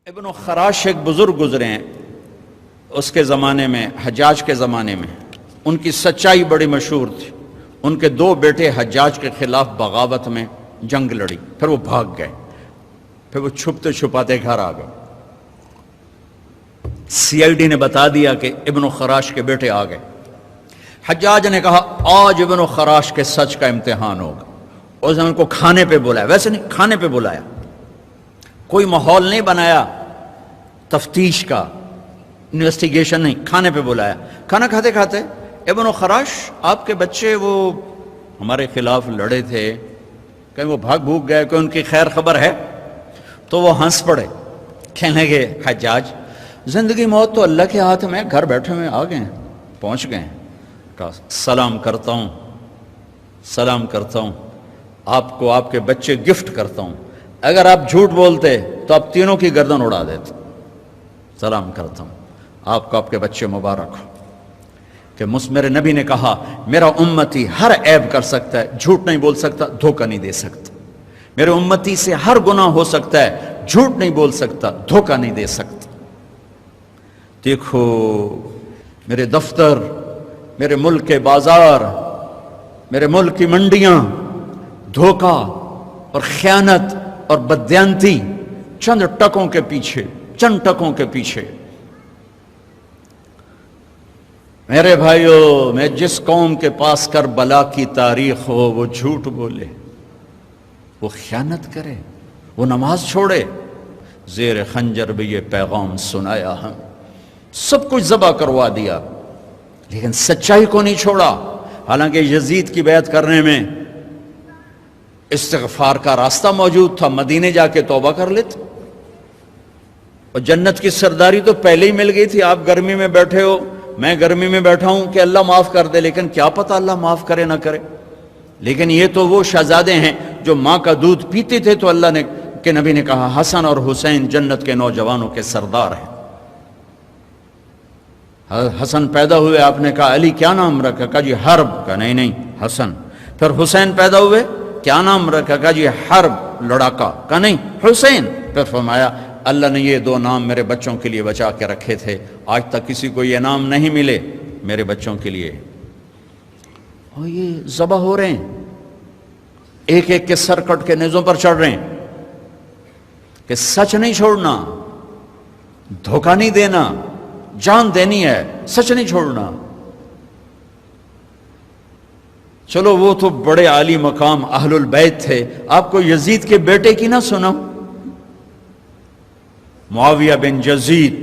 ابن خراش ایک بزرگ گزرے ہیں اس کے زمانے میں، حجاج کے زمانے میں ان کی سچائی بڑی مشہور تھی۔ ان کے دو بیٹے حجاج کے خلاف بغاوت میں جنگ لڑی، پھر وہ بھاگ گئے، پھر وہ چھپتے چھپاتے گھر آ گئے۔ سی آئی ڈی نے بتا دیا کہ ابن خراش کے بیٹے آ گئے۔ حجاج نے کہا آج ابن خراش کے سچ کا امتحان ہوگا۔ اس نے ان کو کھانے پہ بلایا، ویسے نہیں، کھانے پہ بلایا، کوئی ماحول نہیں بنایا تفتیش کا، انویسٹیگیشن نہیں، کھانے پہ بلایا۔ کھانا کھاتے کھاتے ابن خراش آپ کے بچے وہ ہمارے خلاف لڑے تھے، کہیں وہ بھاگ بھوگ گئے، کہ ان کی خیر خبر ہے؟ تو وہ ہنس پڑے، کہنے لگے حجاج زندگی موت تو اللہ کے ہاتھ میں، گھر بیٹھے ہوئے آ گئے ہیں، پہنچ گئے ہیں۔ کہا سلام کرتا ہوں، سلام کرتا ہوں، آپ کو آپ کے بچے گفٹ کرتا ہوں، اگر آپ جھوٹ بولتے تو آپ تینوں کی گردن اڑا دیتے۔ سلام کرتا ہوں، آپ کو آپ کے بچے مبارک ہو۔ کہ میرے نبی نے کہا میرا امتی ہر عیب کر سکتا ہے، جھوٹ نہیں بول سکتا، دھوکہ نہیں دے سکتا۔ میرے امتی سے ہر گناہ ہو سکتا ہے، جھوٹ نہیں بول سکتا، دھوکہ نہیں دے سکتا۔ دیکھو میرے دفتر، میرے ملک کے بازار، میرے ملک کی منڈیاں، دھوکہ اور خیانت اور بددیانتی چند ٹکوں کے پیچھے، چند ٹکوں کے پیچھے۔ میرے بھائیو، میں جس قوم کے پاس کربلا کی تاریخ ہو وہ جھوٹ بولے، وہ خیانت کرے، وہ نماز چھوڑے، زیر خنجر بھی یہ پیغام سنایا ہم، سب کچھ ذبح کروا دیا، لیکن سچائی کو نہیں چھوڑا۔ حالانکہ یزید کی بیعت کرنے میں استغفار کا راستہ موجود تھا، مدینے جا کے توبہ کر لیتے، اور جنت کی سرداری تو پہلے ہی مل گئی تھی۔ آپ گرمی میں بیٹھے ہو، میں گرمی میں بیٹھا ہوں کہ اللہ معاف کر دے، لیکن کیا پتہ اللہ معاف کرے نہ کرے۔ لیکن یہ تو وہ شہزادے ہیں جو ماں کا دودھ پیتے تھے، تو اللہ نے کہ نبی نے کہا حسن اور حسین جنت کے نوجوانوں کے سردار ہیں۔ حسن پیدا ہوئے، آپ نے کہا علی کیا نام رکھا؟ کہا جی حرب۔ کہا نہیں نہیں حسن۔ پھر حسین پیدا ہوئے، کیا نام رکھا؟ کہا جی حرب، لڑاکا۔ کہا نہیں حسین۔ پھر فرمایا اللہ نے یہ دو نام میرے بچوں کے لیے بچا کے رکھے تھے، آج تک کسی کو یہ نام نہیں ملے میرے بچوں کے لیے۔ اور یہ ذبح ہو رہے ہیں، ایک ایک کے سر کٹ کے نیزوں پر چڑھ رہے ہیں، کہ سچ نہیں چھوڑنا، دھوکہ نہیں دینا، جان دینی ہے، سچ نہیں چھوڑنا۔ چلو وہ تو بڑے عالی مقام اہل البیت تھے، آپ کو یزید کے بیٹے کی نہ سنا؟ معاویہ بن یزید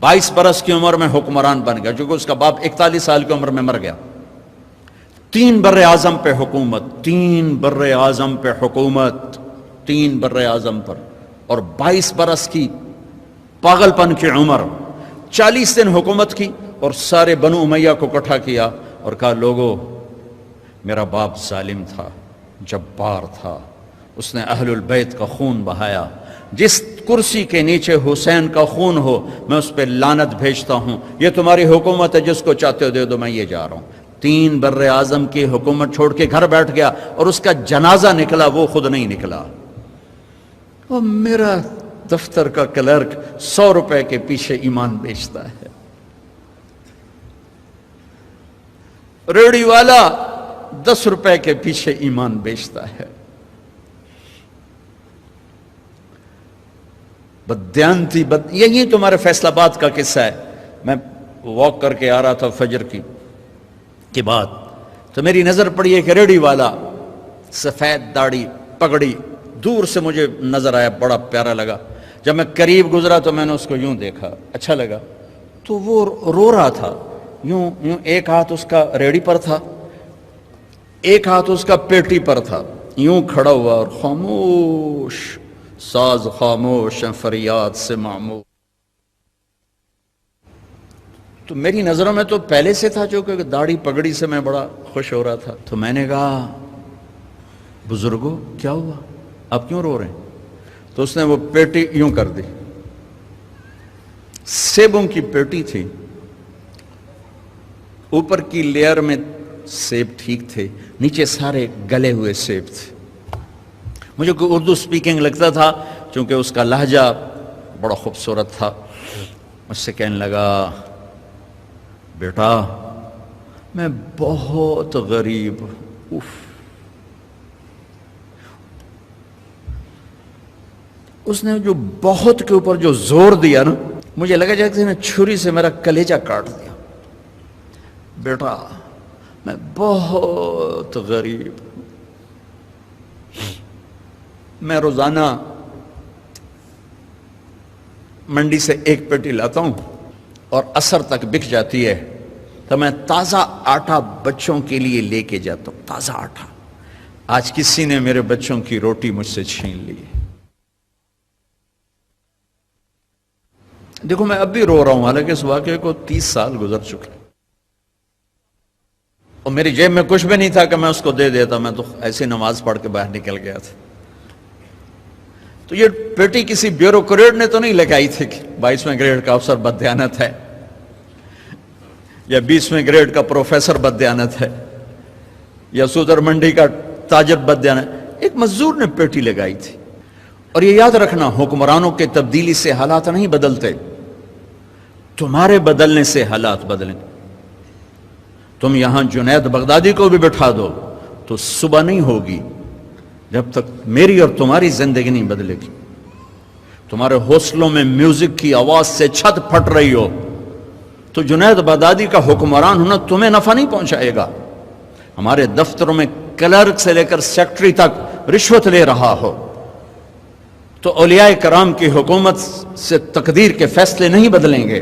22 برس کی عمر میں حکمران بن گیا، جو کہ اس کا باپ 41 سال کی عمر میں مر گیا۔ 3 بر اعظم پہ حکومت، 3 بر اعظم پہ حکومت، 3 بر اعظم پر، اور 22 برس کی پاگل پن کی عمر، 40 دن حکومت کی، اور سارے بنو امیہ کو اکٹھا کیا اور کہا لوگو میرا باپ ظالم تھا، جبار تھا، اس نے اہل البیت کا خون بہایا، جس کرسی کے نیچے حسین کا خون ہو میں اس پہ لعنت بھیجتا ہوں، یہ تمہاری حکومت ہے، جس کو چاہتے ہو دے دو، میں یہ جا رہا ہوں۔ 3 بر اعظم کی حکومت چھوڑ کے گھر بیٹھ گیا، اور اس کا جنازہ نکلا، وہ خود نہیں نکلا۔ اور میرا دفتر کا کلرک 100 روپے کے پیچھے ایمان بیچتا ہے، ریڑھی والا 10 روپے کے پیچھے ایمان بیچتا ہے۔ بددیانتی یہی تمہارے فیصل آباد کا قصہ ہے۔ میں واک کر کے آ رہا تھا فجر کی بعد، تو میری نظر پڑی ایک ریڑھی والا، سفید داڑھی پگڑی، دور سے مجھے نظر آیا، بڑا پیارا لگا۔ جب میں قریب گزرا تو میں نے اس کو یوں دیکھا، اچھا لگا، تو وہ رو رہا تھا، یوں یوں، ایک ہاتھ اس کا ریڑھی پر تھا، ایک ہاتھ اس کا پیٹی پر تھا، یوں کھڑا ہوا اور خاموش، ساز خاموش ہیں فریاد سے معمور۔ تو میری نظروں میں تو پہلے سے تھا، جو کہ داڑھی پگڑی سے میں بڑا خوش ہو رہا تھا۔ تو میں نے کہا بزرگو کیا ہوا، آپ کیوں رو رہے ہیں؟ تو اس نے وہ پیٹی یوں کر دی، سیبوں کی پیٹی تھی، اوپر کی لیئر میں سیب ٹھیک تھے، نیچے سارے گلے ہوئے سیب تھے۔ مجھے کوئی اردو سپیکنگ لگتا تھا، چونکہ اس کا لہجہ بڑا خوبصورت تھا، مجھ سے کہنے لگا بیٹا میں بہت غریب ہوں۔ اس نے جو بہت کے اوپر جو زور دیا نا، مجھے لگا جیسے نے چھری سے میرا کلیجہ کاٹ دیا۔ بیٹا میں بہت غریب ہوں، میں روزانہ منڈی سے ایک پیٹی لاتا ہوں اور عصر تک بک جاتی ہے، تو میں تازہ آٹا بچوں کے لیے لے کے جاتا ہوں، تازہ آٹا۔ آج کسی نے میرے بچوں کی روٹی مجھ سے چھین لی ہے۔ دیکھو میں اب بھی رو رہا ہوں، حالانکہ اس واقعے کو 30 سال گزر چکے، اور میری جیب میں کچھ بھی نہیں تھا کہ میں اس کو دے دیتا، میں تو ایسی نماز پڑھ کے باہر نکل گیا تھا۔ تو یہ پیٹی کسی بیوروکریٹ نے تو نہیں لے کے آئی تھی کہ 22ویں گریڈ کا افسر بددیانت ہے یا 20ویں گریڈ کا پروفیسر بددیانت ہے یا صدر منڈی کا تاجر بددیانت، ایک مزدور نے پیٹی لگائی تھی۔ اور یہ یاد رکھنا، حکمرانوں کے تبدیلی سے حالات نہیں بدلتے، تمہارے بدلنے سے حالات بدلیں۔ تم یہاں جنید بغدادی کو بھی بٹھا دو تو صبح نہیں ہوگی جب تک میری اور تمہاری زندگی نہیں بدلے گی۔ تمہارے حوصلوں میں میوزک کی آواز سے چھت پھٹ رہی ہو تو جنید بغدادی کا حکمران ہونا تمہیں نفع نہیں پہنچائے گا۔ ہمارے دفتروں میں کلرک سے لے کر سیکٹری تک رشوت لے رہا ہو تو اولیاء کرام کی حکومت سے تقدیر کے فیصلے نہیں بدلیں گے۔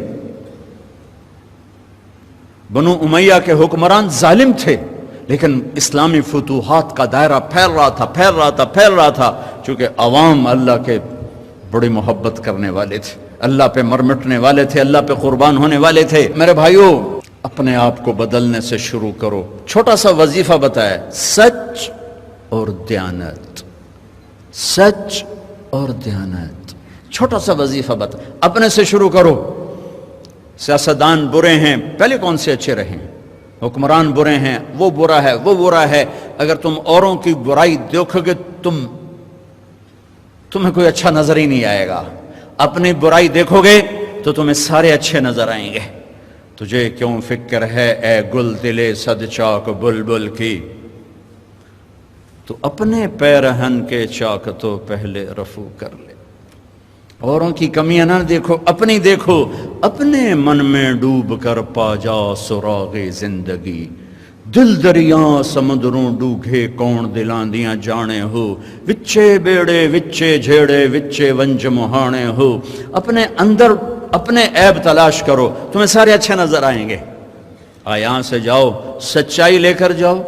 بنو امیہ کے حکمران ظالم تھے، لیکن اسلامی فتوحات کا دائرہ پھیل رہا تھا چونکہ عوام اللہ کے بڑی محبت کرنے والے تھے، اللہ پہ مرمٹنے والے تھے، اللہ پہ قربان ہونے والے تھے۔ میرے بھائیوں، اپنے آپ کو بدلنے سے شروع کرو۔ چھوٹا سا وظیفہ بتایا، سچ اور دیانت، سچ اور دیانت، چھوٹا سا وظیفہ بتا، اپنے سے شروع کرو۔ سیاستدان برے ہیں، پہلے کون سے اچھے رہیں؟ حکمران برے ہیں، وہ برا ہے، وہ برا ہے۔ اگر تم اوروں کی برائی دیکھو گے تمہیں کوئی اچھا نظر ہی نہیں آئے گا۔ اپنی برائی دیکھو گے تو تمہیں سارے اچھے نظر آئیں گے۔ تجھے کیوں فکر ہے اے گل دلے صد چاک بلبل کی، تو اپنے پیرہن کے چاک تو پہلے رفو کر لے۔ اوروں کی کمیاں نہ دیکھو، اپنی دیکھو۔ اپنے من میں ڈوب کر پا جا سراغ زندگی، دل دریاں سمندروں ڈوگے کون دلاں دیاں جانے ہو، وچے بیڑے وچے جھیڑے وچے ونج مہانے ہو۔ اپنے اندر اپنے عیب تلاش کرو، تمہیں سارے اچھے نظر آئیں گے۔ یہاں سے جاؤ، سچائی لے کر جاؤ،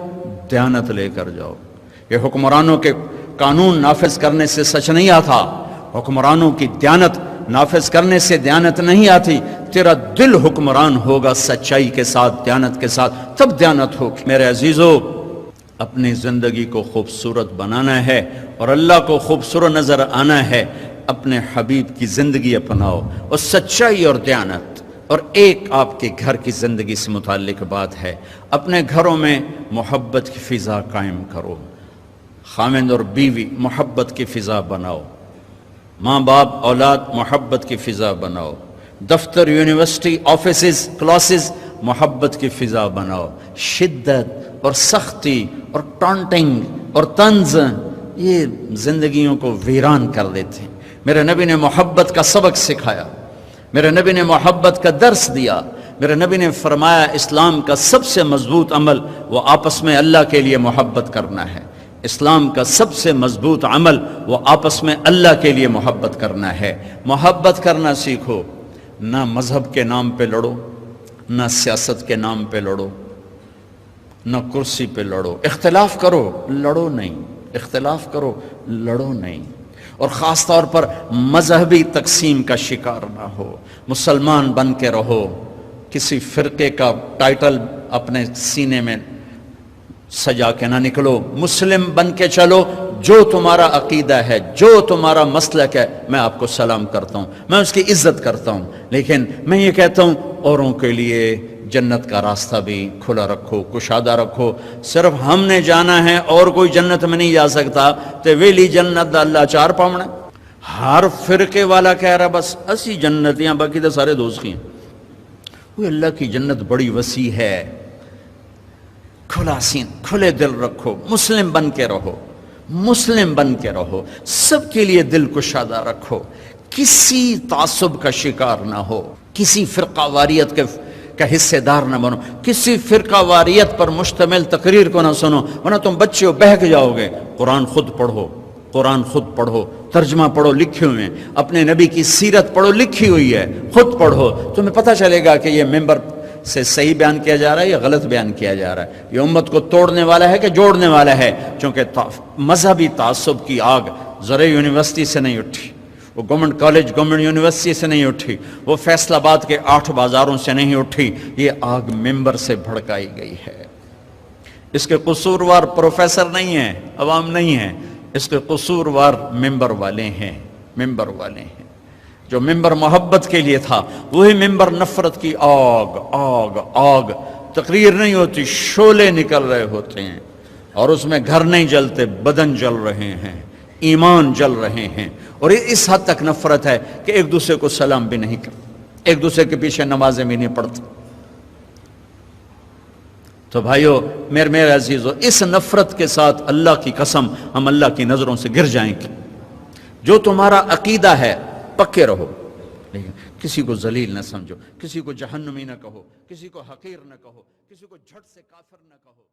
دیانت لے کر جاؤ۔ یہ حکمرانوں کے قانون نافذ کرنے سے سچ نہیں آتا، حکمرانوں کی دیانت نافذ کرنے سے دیانت نہیں آتی۔ تیرا دل حکمران ہوگا سچائی کے ساتھ، دیانت کے ساتھ، تب دیانت ہوگی۔ میرے عزیزو، اپنی زندگی کو خوبصورت بنانا ہے اور اللہ کو خوبصورت نظر آنا ہے۔ اپنے حبیب کی زندگی اپناؤ اور سچائی اور دیانت۔ اور ایک آپ کے گھر کی زندگی سے متعلق بات ہے، اپنے گھروں میں محبت کی فضا قائم کرو۔ خاوند اور بیوی محبت کی فضا بناؤ، ماں باپ اولاد محبت کی فضا بناؤ، دفتر یونیورسٹی آفیسز کلاسز محبت کی فضا بناؤ۔ شدت اور سختی اور ٹانٹنگ اور طنز یہ زندگیوں کو ویران کر دیتے ہیں۔ میرے نبی نے محبت کا سبق سکھایا، میرے نبی نے محبت کا درس دیا۔ میرے نبی نے فرمایا اسلام کا سب سے مضبوط عمل وہ آپس میں اللہ کے لیے محبت کرنا ہے۔ اسلام کا سب سے مضبوط عمل وہ آپس میں اللہ کے لیے محبت کرنا ہے۔ محبت کرنا سیکھو، نہ مذہب کے نام پہ لڑو، نہ سیاست کے نام پہ لڑو، نہ کرسی پہ لڑو۔ اختلاف کرو، لڑو نہیں، اختلاف کرو، لڑو نہیں۔ اور خاص طور پر مذہبی تقسیم کا شکار نہ ہو، مسلمان بن کے رہو، کسی فرقے کا ٹائٹل اپنے سینے میں سجا کے نہ نکلو، مسلم بن کے چلو۔ جو تمہارا عقیدہ ہے، جو تمہارا مسلک ہے، میں آپ کو سلام کرتا ہوں، میں اس کی عزت کرتا ہوں، لیکن میں یہ کہتا ہوں اوروں کے لیے جنت کا راستہ بھی کھلا رکھو، کشادہ رکھو۔ صرف ہم نے جانا ہے اور کوئی جنت میں نہیں جا سکتا، تے ویلی جنت دا اللہ چار پاونا۔ ہر فرقے والا کہہ رہا بس اسی جنتیاں باقی تو سارے دوزخی ہیں. وہ اللہ کی جنت بڑی وسیع ہے. کھلا سین کھلے دل رکھو, مسلم بن کے رہو, مسلم بن کے رہو, سب کے لیے دل کشادہ رکھو, کسی تعصب کا شکار نہ ہو, کسی فرقہ واریت کا حصے دار نہ بنو, کسی فرقہ واریت پر مشتمل تقریر کو نہ سنو, ورنہ تم بچے ہو بہک جاؤ گے. قرآن خود پڑھو, قرآن خود پڑھو, ترجمہ پڑھو لکھے ہوئے ہیں, اپنے نبی کی سیرت پڑھو لکھی ہوئی ہے, خود پڑھو, تمہیں پتہ چلے گا کہ یہ ممبر سے صحیح بیان کیا جا رہا ہے یا غلط بیان کیا جا رہا ہے, یہ امت کو توڑنے والا ہے کہ جوڑنے والا ہے. چونکہ مذہبی تعصب کی آگ زرعی یونیورسٹی سے نہیں اٹھی, وہ گورنمنٹ کالج گورنمنٹ یونیورسٹی سے نہیں اٹھی, وہ فیصل آباد کے 8 بازاروں سے نہیں اٹھی, یہ آگ ممبر سے بھڑکائی گئی ہے. اس کے قصوروار پروفیسر نہیں ہیں, عوام نہیں ہیں, اس کے قصوروار ممبر والے ہیں, ممبر والے ہیں. جو ممبر محبت کے لیے تھا وہی ممبر نفرت کی آگ آگ آگ. تقریر نہیں ہوتی, شعلے نکل رہے ہوتے ہیں, اور اس میں گھر نہیں جلتے, بدن جل رہے ہیں, ایمان جل رہے ہیں. اور اس حد تک نفرت ہے کہ ایک دوسرے کو سلام بھی نہیں کرتے, ایک دوسرے کے پیچھے نمازیں بھی نہیں پڑھتے. تو بھائیو میرے عزیزو, اس نفرت کے ساتھ اللہ کی قسم ہم اللہ کی نظروں سے گر جائیں گے. جو تمہارا عقیدہ ہے پکے رہو, لیکن کسی کو ذلیل نہ سمجھو, کسی کو جہنمی نہ کہو, کسی کو حقیر نہ کہو, کسی کو جھٹ سے کافر نہ کہو.